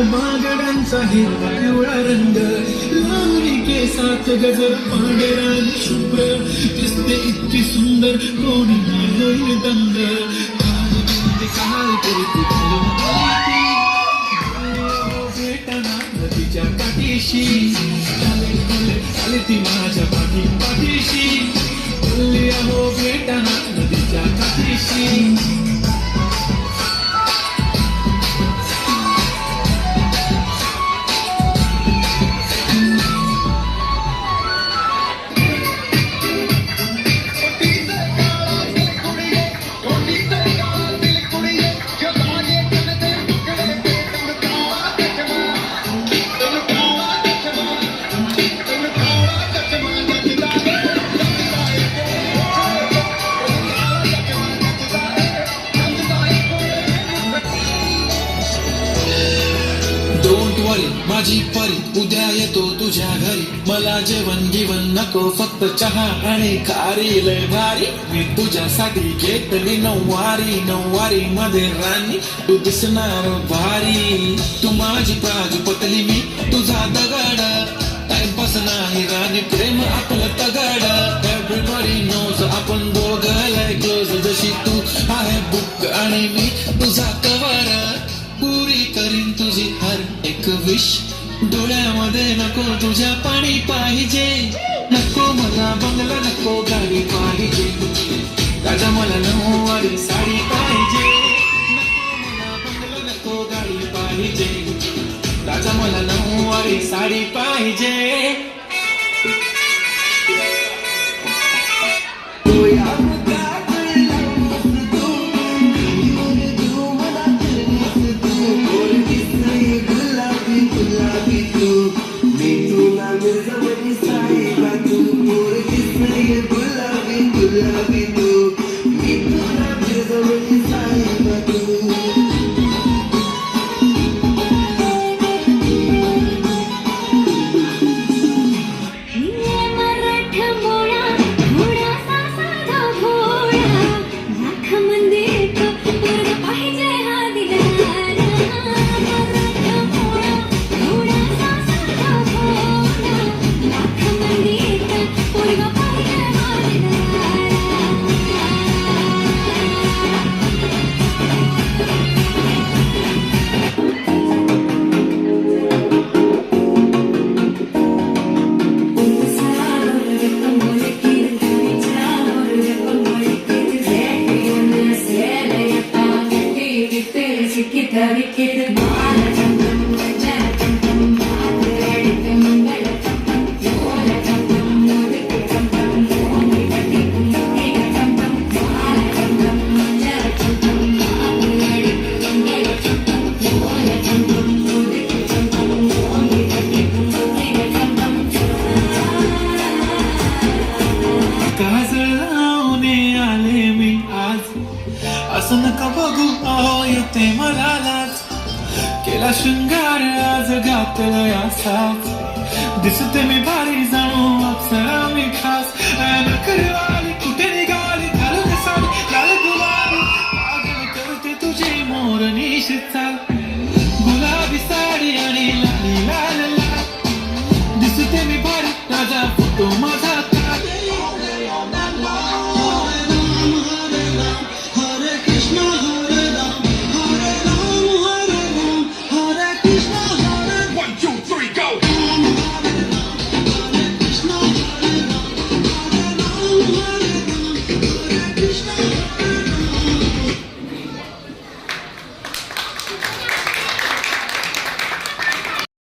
बागडांचा हिरवा पिवळा रंग लावणी केसात गजर पांढरान शुभ्र दिसते इतकी सुंदर कोणी होईल दंग काल करीत भेटना नदीच्या काठीशी आले ती माझ्या पाठीशी बोलली अहो भेटना नदीच्या काठीशी माझी परी उद्या येतो तुझ्या घरी मला जेवण गिवण नको फक्त चहा आणि खारी लय भारी मी तुझ्यासाठी घेतली नऊवारी मध्ये राणी तू दिसणार भारी तू माझी प्राजपतली मी तुझा दगड टाइमपास नाही राणी प्रेम आपलं तगड एव्हरीबडी नोज आपण दोघं लय क्लोज जशी तू आहे बुक आणि मी तुझा कवर पुरी करीन तुझी हर एक विश डोळ्यामध्ये नको तुझ्या पाणी पाहिजे नको मला बंगला नको गाडी पाहिजे राजा मला नऊवारी साडी पाहिजे नको मला बंगला नको गाडी पाहिजे राजा मला नऊवारी साडी पाहिजे असं नका बघू अहो येते मला लाज केला शृंगार आज घातलं असाच दिसते मी भारी जाणू अप्सरा मी खास